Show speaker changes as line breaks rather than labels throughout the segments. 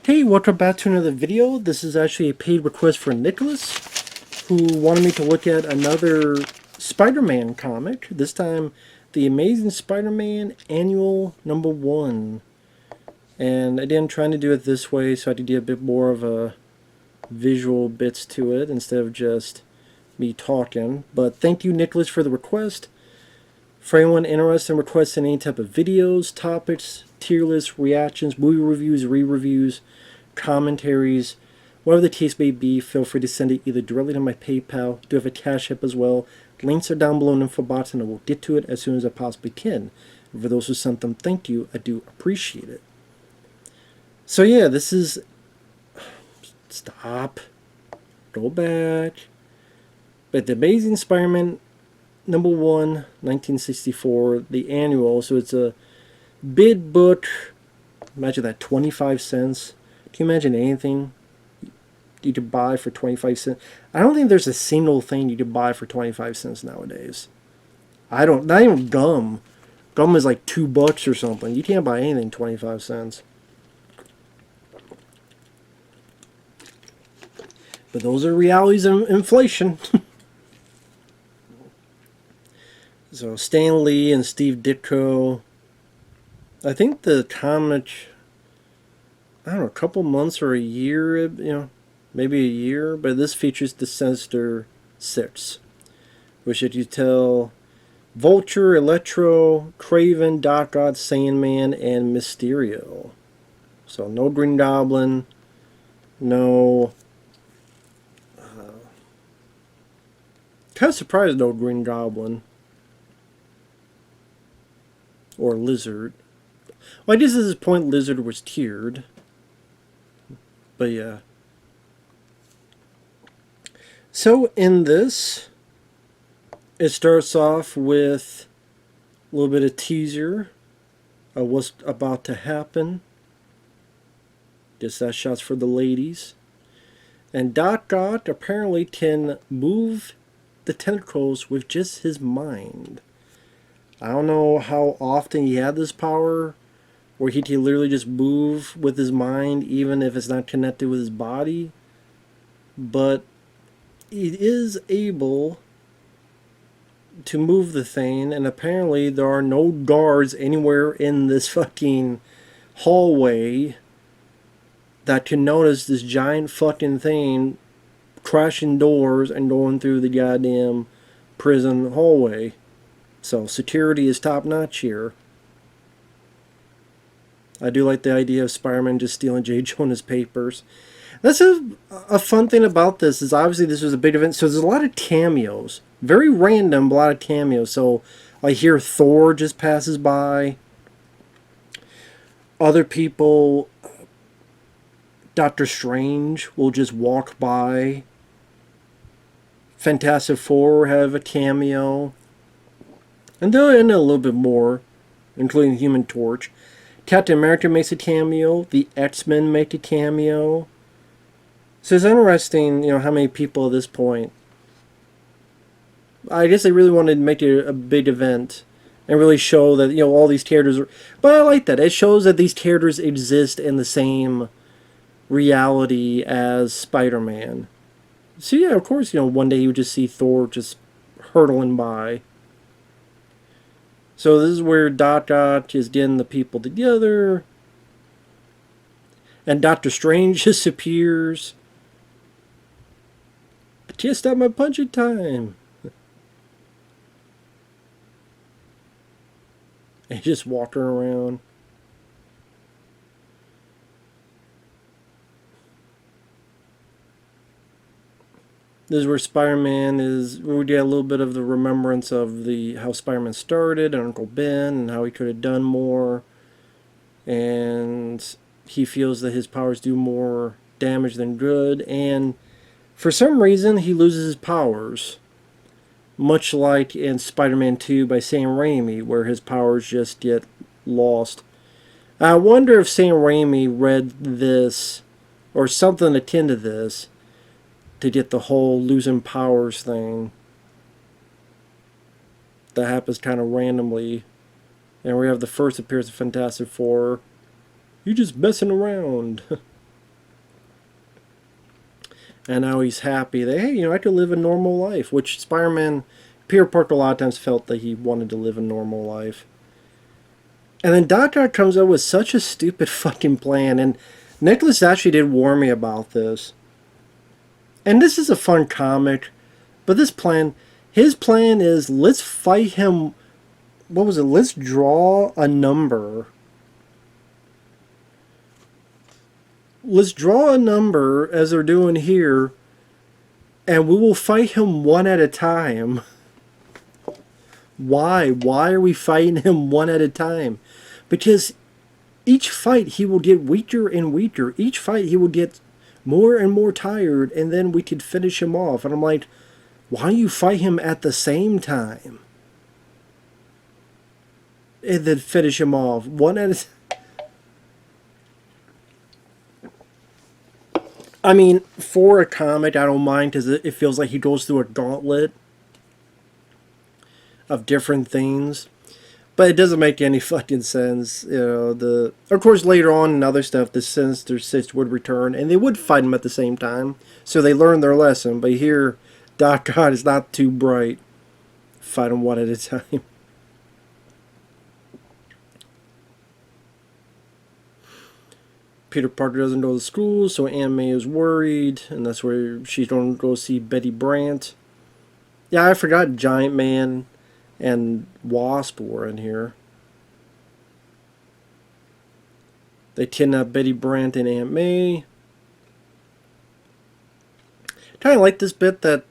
Hey, welcome back to another video. This is actually a paid request for Nicholas, who wanted me to look at another Spider-Man comic. This time, The Amazing Spider-Man Annual #1. And again, trying to do it this way so I could get a bit more of a visual bits to it instead of just me talking. But thank you, Nicholas, for the request. For anyone interested in requesting any type of videos, topics, tier lists, reactions, movie reviews, re-reviews, commentaries, whatever the case may be, feel free to send it either directly to my PayPal. I do have a CashApp as well. Links are down below in the info box, and I will get to it as soon as I possibly can. And for those who sent them, thank you. I do appreciate it. So yeah, this is... Stop. Go back. But The Amazing Spider-Man #1, 1964, the annual. So it's a bid book. Imagine that, 25 cents. Can you imagine anything you could buy for 25 cents? I don't think there's a single thing you could buy for 25 cents nowadays. Not even gum. Gum is like $2 or something. You can't buy anything 25 cents. But those are realities of inflation. So Stan Lee and Steve Ditko. I think the comic, I don't know, a couple months or a year, maybe a year, but this features the Sinister Six, which if you tell Vulture, Electro, Craven, Doc Ock, Sandman, and Mysterio. So no Green Goblin, no... kind of surprised no Green Goblin. Or Lizard. Well, I guess at this point Lizard was tiered. But yeah. So in this, it starts off with a little bit of teaser of what's about to happen. Guess that shot's for the ladies. And Doc Ock apparently can move the tentacles with just his mind. I don't know how often he had this power, where he can literally just move with his mind even if it's not connected with his body. But he is able to move the thing, and apparently there are no guards anywhere in this fucking hallway that can notice this giant fucking thing crashing doors and going through the goddamn prison hallway. So security is top notch here. I do like the idea of Spider-Man just stealing J. Jonah's papers. That's a fun thing about this, is obviously this was a big event, so there's a lot of cameos. Very random, but a lot of cameos. So I hear Thor just passes by. Other people, Doctor Strange will just walk by. Fantastic Four have a cameo. And they'll end a little bit more, including Human Torch. Captain America makes a cameo. The X-Men make a cameo. So it's interesting, how many people at this point. I guess they really wanted to make it a big event and really show that, all these characters are... But I like that. It shows that these characters exist in the same reality as Spider-Man. So yeah, of course, one day you would just see Thor just hurtling by. So this is where Doc Ock is getting the people together. And Doctor Strange just appears. Just at my punching time. And just walking around. This is where Spider-Man is. We get a little bit of the remembrance of how Spider-Man started and Uncle Ben and how he could have done more. And he feels that his powers do more damage than good. And for some reason, he loses his powers. Much like in Spider-Man 2 by Sam Raimi, where his powers just get lost. I wonder if Sam Raimi read this, or something akin to this, to get the whole losing powers thing. That happens kind of randomly. And we have the first appearance of Fantastic Four. You just messing around. And now he's happy that, hey, I could live a normal life, which Spider-Man, Peter Parker a lot of times felt that he wanted to live a normal life. And then Doc Ock comes up with such a stupid fucking plan, and Nicholas actually did warn me about this. And this is a fun comic, but his plan is, let's fight him, what was it, let's draw a number. Let's draw a number, as they're doing here, and we will fight him one at a time. Why? Why are we fighting him one at a time? Because each fight he will get weaker and weaker. Each fight he will get more and more tired, and then we could finish him off. And I'm like, why don't you fight him at the same time? And then finish him off one at a time. I mean, for a comic, I don't mind because it feels like he goes through a gauntlet of different things. But it doesn't make any fucking sense. Of course, later on in other stuff, the Sinister Six would return, and they would fight him at the same time. So they learned their lesson. But here, Doc Ock is not too bright. Fight them one at a time. Peter Parker doesn't go to school, so Aunt May is worried, and that's where she's going to go see Betty Brant. Yeah, I forgot Giant Man and Wasp were in here. They kidnap Betty Brant and Aunt May. Kind of like this bit that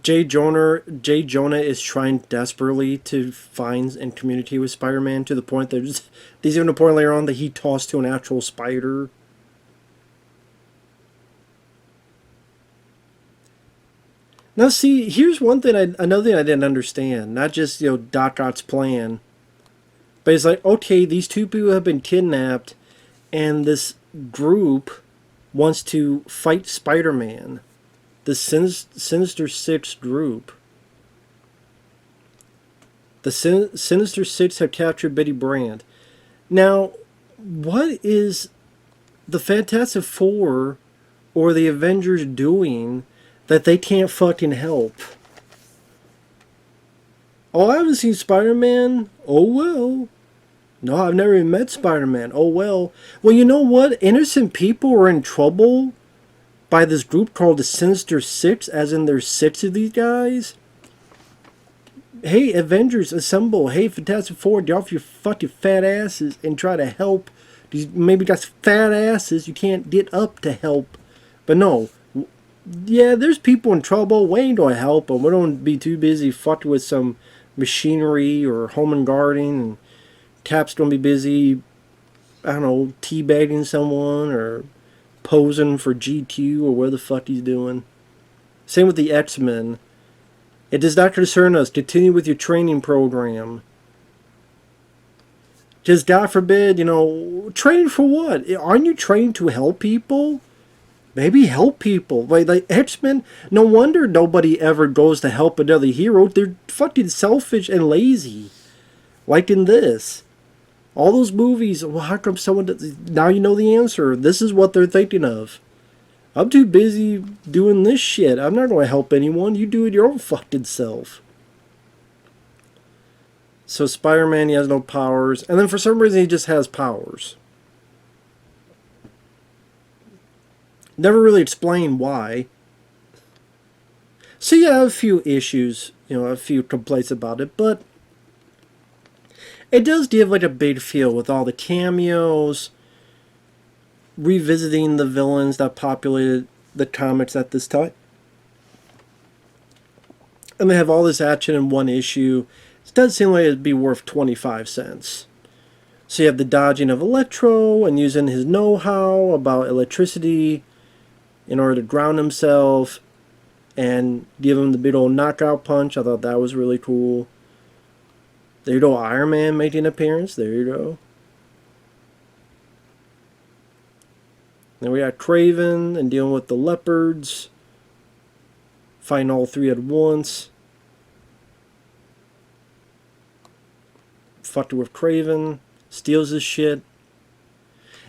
Jay Jonah is trying desperately to find and communicate with Spider-Man, to the point that there's even a point later on that he tossed to an actual spider. Now see, here's another thing I didn't understand. Not just, Doc Ock's plan. But it's like, okay, these two people have been kidnapped, and this group wants to fight Spider-Man. The Sinister Six group. The Sinister Six have captured Betty Brant. Now, what is the Fantastic Four or the Avengers doing that they can't fucking help? Oh, I haven't seen Spider-Man? Oh, well. No, I've never even met Spider-Man. Oh, well. Well, you know what? Innocent people are in trouble by this group called the Sinister Six, as in there's 6 of these guys. Hey, Avengers, assemble. Hey, Fantastic Four, get off your fucking fat asses and try to help. These maybe got fat asses you can't get up to help. But no. Yeah, there's people in trouble. We ain't gonna help them. We don't be too busy fucking with some machinery or home and gardening. And Cap's gonna be busy, I don't know, teabagging someone or posing for GQ or where the fuck he's doing. Same with the X-Men. It does not concern us. Continue with your training program. Just God forbid, training for what? Aren't you trained to help people? Maybe help people. Like X-Men, no wonder nobody ever goes to help another hero. They're fucking selfish and lazy. Like in this. All those movies, well, how come now you know the answer. This is what they're thinking of. I'm too busy doing this shit. I'm not going to help anyone. You do it your own fucking self. So Spider-Man, he has no powers. And then for some reason, he just has powers. Never really explained why. So yeah, I have a few issues, a few complaints about it, but it does give like a big feel with all the cameos, revisiting the villains that populated the comics at this time. And they have all this action in one issue. It does seem like it'd be worth 25 cents. So you have the dodging of Electro and using his know-how about electricity in order to ground himself and give him the big old knockout punch. I thought that was really cool. There you go, Iron Man making an appearance. There you go. Then we got Kraven and dealing with the leopards. Fighting all 3 at once. Fucked with Kraven. Steals his shit.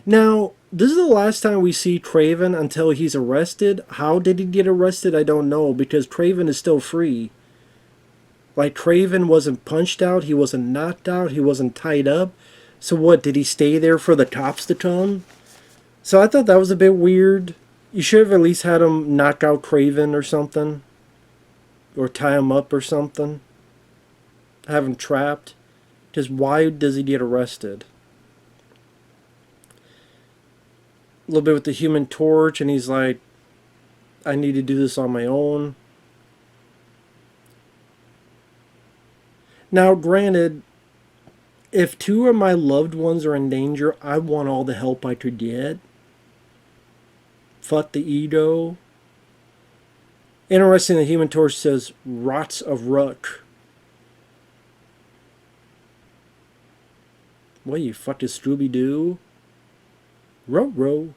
Now, this is the last time we see Traven until he's arrested. How did he get arrested? I don't know, because Traven is still free. Like, Traven wasn't punched out, he wasn't knocked out, he wasn't tied up. So what, did he stay there for the cops to come? So I thought that was a bit weird. You should have at least had him knock out Craven or something. Or tie him up or something. Have him trapped. Just why does he get arrested? A little bit with the Human Torch, and he's like, I need to do this on my own. Now, granted, if two of my loved ones are in danger, I want all the help I could get. Fuck the ego. Interesting, the Human Torch says, Rots of Ruck. What, you fucking Scooby-Doo? Row.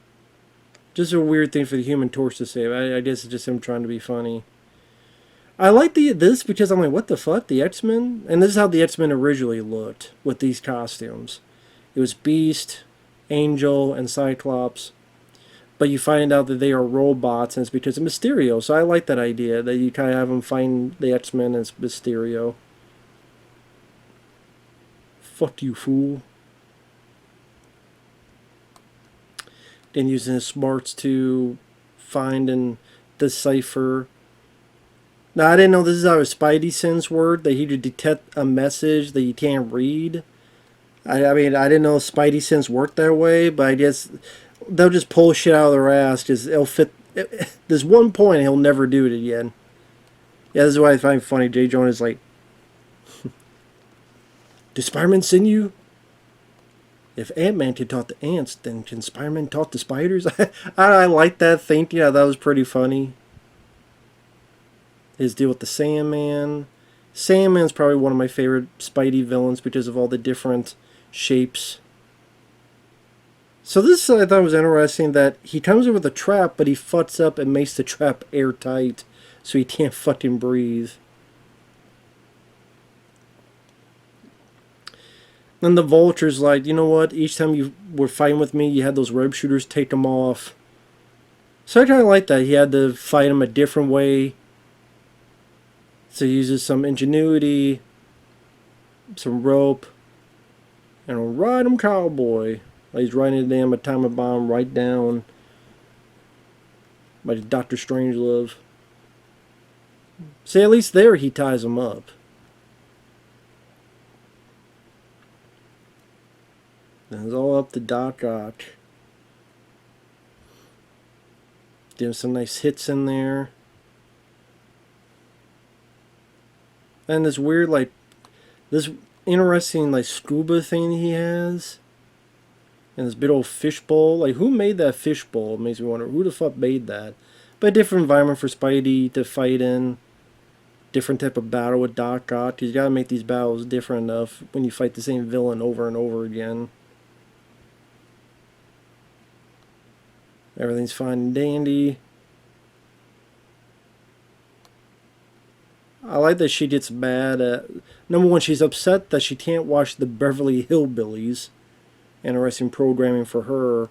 Just a weird thing for the Human Torch to say. I guess it's just him trying to be funny. I like this because I'm like, what the fuck? The X-Men? And this is how the X-Men originally looked with these costumes. It was Beast, Angel, and Cyclops. But you find out that they are robots, and it's because of Mysterio. So I like that idea, that you kind of have them find the X-Men as Mysterio. Fuck you, fool. Then using his smarts to find and decipher. Now, I didn't know this is how his Spidey sense worked, that he could detect a message that you can't read. I mean, I didn't know Spidey sense worked that way, but I guess they'll just pull shit out of their ass because it'll fit. There's one point he'll never do it again. Yeah, this is why I find funny. J. Jonah is like, did Spider-Man send you? If Ant-Man can talk to ants, then can Spider-Man talk to spiders? I like that thinking. Yeah, that was pretty funny. His deal with the Sandman. Sandman's probably one of my favorite Spidey villains because of all the different shapes. So this I thought was interesting, that he comes in with a trap, but he fucks up and makes the trap airtight so he can't fucking breathe. Then the Vulture's like, you know what? Each time you were fighting with me, you had those web shooters, take them off. So I kind of like that. He had to fight him a different way. So he uses some ingenuity, some rope, and a ride 'em cowboy. Like he's riding a damn atomic bomb right down by Dr. Strangelove. See, at least there he ties him up. And it's all up to Doc Ock. Give some nice hits in there. And this weird, like, this interesting, like, scuba thing he has. And this big old fishbowl. Like, who made that fishbowl? It makes me wonder, who the fuck made that? But a different environment for Spidey to fight in. Different type of battle with Doc Ock. You gotta make these battles different enough when you fight the same villain over and over again. Everything's fine and dandy. I like that she gets mad at... Number one, she's upset that she can't watch the Beverly Hillbillies. Interesting programming for her.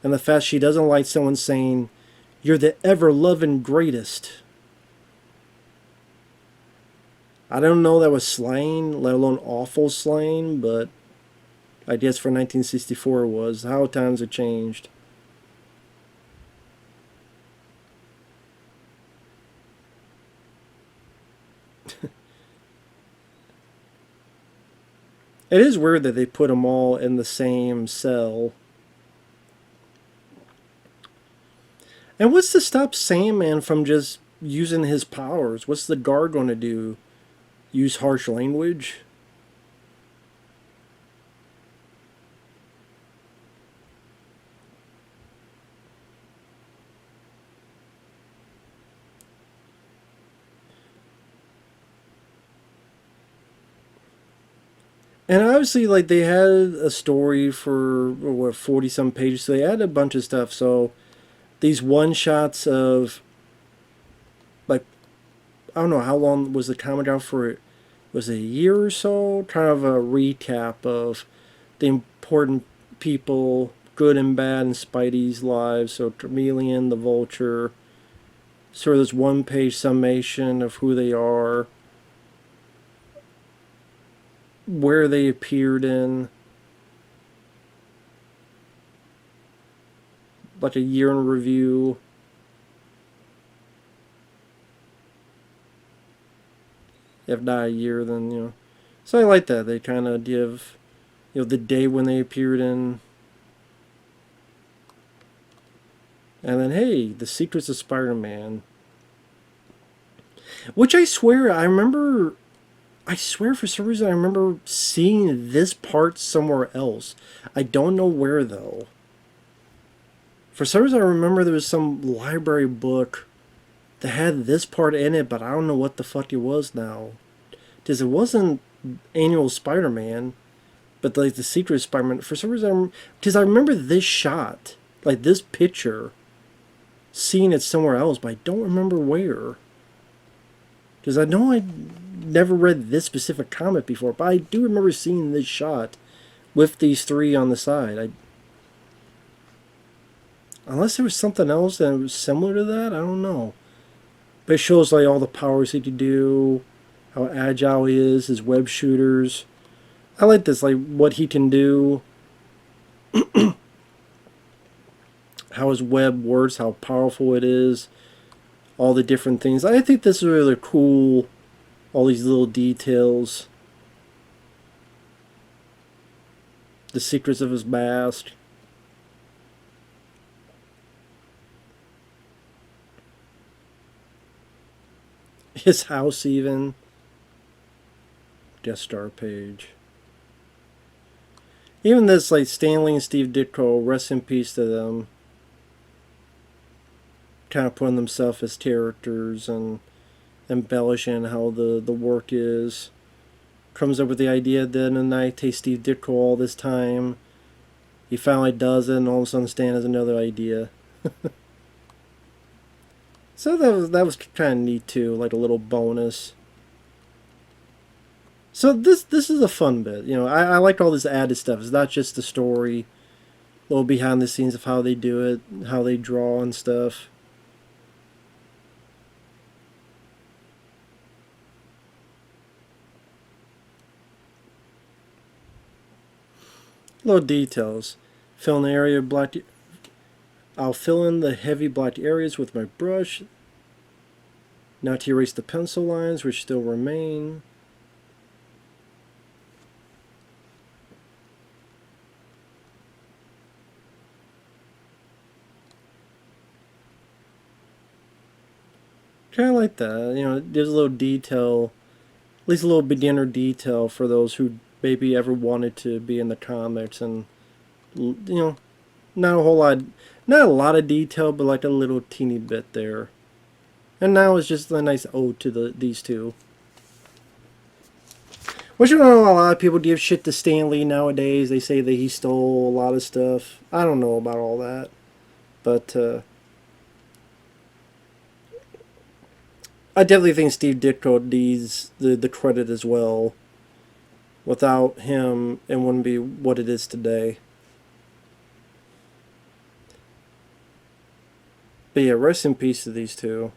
And the fact she doesn't like someone saying, you're the ever-loving greatest. I don't know that was slang, let alone awful slang, but I guess for 1964 it was. How times have changed. It is weird that they put them all in the same cell. And what's to stop Sandman from just using his powers? What's the guard going to do? Use harsh language? And obviously, like, they had a story for, what, 40-some pages, so they had a bunch of stuff. So these one-shots of, like, I don't know, how long was the comic out for? Was it a year or so? Kind of a recap of the important people good and bad in Spidey's lives. So Chameleon, the Vulture, sort of this one-page summation of who they are, where they appeared in, like a year in review. If not a year, then, you know. So I like that. They kind of give, you know, the day when they appeared in. And then, hey, the Secrets of Spider-Man. Which I swear for some reason I remember seeing this part somewhere else. I don't know where, though. For some reason I remember there was some library book that had this part in it, but I don't know what the fuck it was now. Because it wasn't Annual Spider-Man, but like the Secret Spider-Man. For some reason, because I remember this shot, like this picture, seeing it somewhere else, but I don't remember where. Because I know I never read this specific comic before, but I do remember seeing this shot with these three on the side. Unless there was something else that was similar to that, I don't know. But it shows like all the powers he could do, how agile he is, his web shooters. I like this, like what he can do, how his web works, how powerful it is, all the different things. I think this is really cool, all these little details. The secrets of his mask. His house even. Guest star page. Even this, like Stanley and Steve Ditko, rest in peace to them. Kind of putting themselves as characters and embellishing how the work is. Comes up with the idea at the end of the night, takes Steve Ditko all this time. He finally does it, and all of a sudden Stan has another idea. So that was kind of neat too, like a little bonus. So this is a fun bit. You know, I like all this added stuff. It's not just the story, a little behind the scenes of how they do it, how they draw and stuff. Little details. Fill in the area of black. I'll fill in the heavy black areas with my brush. Now to erase the pencil lines which still remain. Kind of like that, you know, there's a little detail, at least a little beginner detail for those who maybe ever wanted to be in the comics, and you know, not a whole lot, not a lot of detail, but like a little teeny bit there. And now it's just a nice ode to these two. Which I know a lot of people give shit to Stan Lee nowadays. They say that he stole a lot of stuff. I don't know about all that, but I definitely think Steve Ditko needs the credit as well. Without him, it wouldn't be what it is today. But yeah, rest in peace to these two.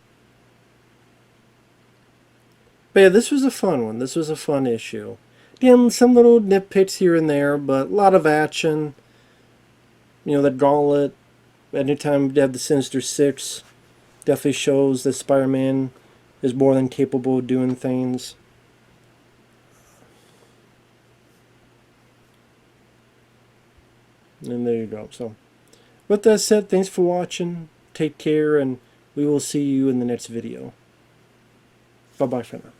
But yeah, this was a fun one. This was a fun issue. Again, some little nitpicks here and there, but a lot of action. You know, the gauntlet. Anytime you have the Sinister Six, definitely shows that Spider-Man is more than capable of doing things. And there you go. So, with that said, thanks for watching. Take care, and we will see you in the next video. Bye-bye for now.